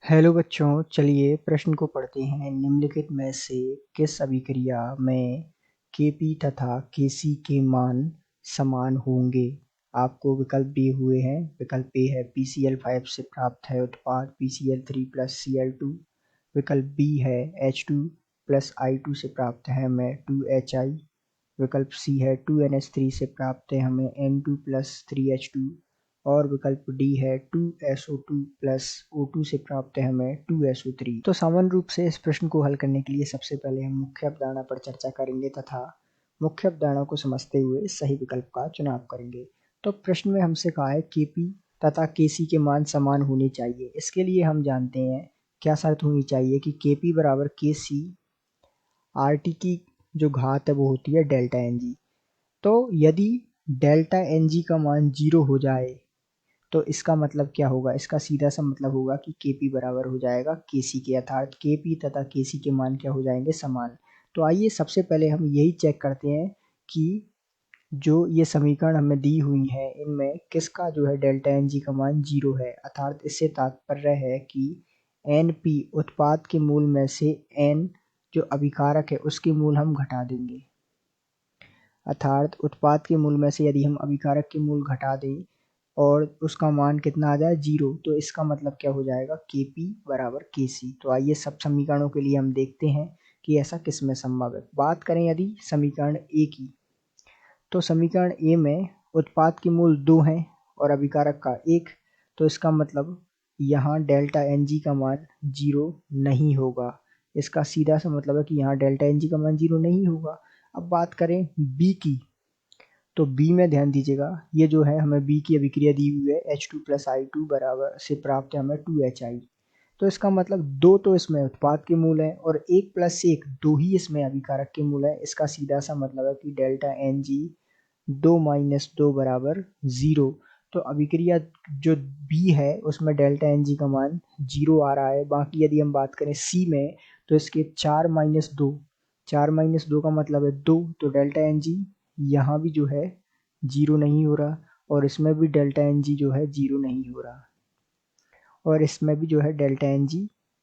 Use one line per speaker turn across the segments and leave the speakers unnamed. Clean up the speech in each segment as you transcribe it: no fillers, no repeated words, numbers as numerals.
Hello बच्चों, चलिए प्रश्न को पढ़ते हैं। निम्नलिखित में से किस अभिक्रिया में Kp तथा Kc के मान समान होंगे? आपको विकल्प दिए हुए हैं। विकल्प ए है PCl5 से प्राप्त है उत्पाद PCl3 प्लस Cl2। विकल्प बी है H2 प्लस I2 से प्राप्त है हमें 2HI। विकल्प सी है 2NH3 से प्राप्त है हमें N2 प्लस 3H2। और विकल्प डी है 2SO2 प्लस O2 से प्राप्त है हमें 2SO3। तो सामान्य रूप से इस प्रश्न को हल करने के लिए सबसे पहले हम मुख्य अवधारणा पर चर्चा करेंगे तथा मुख्य अवधारणा को समझते हुए सही विकल्प का चुनाव करेंगे। तो प्रश्न में हमसे कहा है Kp तथा Kc के मान समान होने चाहिए। इसके लिए हम जानते हैं क्या शर्त होनी चाहिए कि Kp बराबर Kc, RT की जो घात है वो होती है डेल्टा Ng। तो यदि डेल्टा Ng का मान 0 हो जाए तो इसका मतलब क्या होगा? इसका सीधा सा मतलब होगा कि Kp बराबर हो जाएगा Kc के, अर्थात Kp तथा Kc के मान क्या हो जाएंगे? समान। तो आइए सबसे पहले हम यही चेक करते हैं कि जो ये समीकरण हमें दी हुई है इनमें किसका जो है डेल्टा Ng का मान 0 है, अर्थात इससे तात्पर्य है कि Np उत्पाद के मूल में से N जो अभिकारक है उसके मूल हम घटा देंगे। अर्थात उत्पाद के मूल में से यदि हम अभिकारक के मूल घटा दें और उसका मान कितना आ जाए 0, तो इसका मतलब क्या हो जाएगा? Kp बराबर Kc। तो आइए सब समीकरणों के लिए हम देखते हैं कि ऐसा किस में संभव है। बात करें यदि समीकरण ए की, तो समीकरण ए में उत्पाद के मूल 2 हैं और अभिकारक का 1, तो इसका मतलब यहाँ डेल्टा Ng का मान 0 नहीं होगा। इसका सीधा सा मतलब है कि यहाँ डेल्टा Ng का मान 0 नहीं होगा। अब बात करें बी की, तो बी में ध्यान दीजिएगा, ये जो है हमें बी की अभिक्रिया दी हुई है H2 प्लस I2 बराबर से प्राप्त है हमें 2HI। तो इसका मतलब 2 तो इसमें उत्पाद के मूल है और 1 प्लस 1 2 ही इसमें अभिकारक के मूल है। इसका सीधा सा मतलब है कि डेल्टा Ng 2 माइनस 2 बराबर 0। तो अभिक्रिया जो बी है उसमें डेल्टा Ng का मान 0 आ रहा है। बाकी यदि हम बात करें सी में, तो इसके 4 माइनस 2, 4 माइनस 2 का मतलब है 2, तो डेल्टा Ng यहाँ भी जो है 0 नहीं हो रहा और इसमें भी डेल्टा Ng जो है 0 नहीं हो रहा और इसमें भी जो है डेल्टा Ng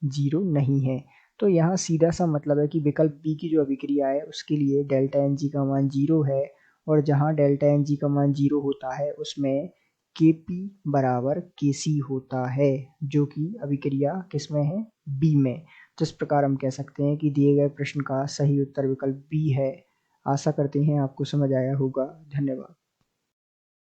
0 नहीं है। तो यहाँ सीधा सा मतलब है कि विकल्प बी की जो अभिक्रिया है उसके लिए डेल्टा Ng का मान 0 है और जहाँ डेल्टा Ng का मान 0 होता है उसमें Kp बराबर Kc होता है, जो कि अभिक्रिया किसमें है? बी में। तो इस प्रकार हम कह सकते हैं कि दिए गए प्रश्न का सही उत्तर विकल्प बी है। आशा करते हैं आपको समझ आया होगा। धन्यवाद।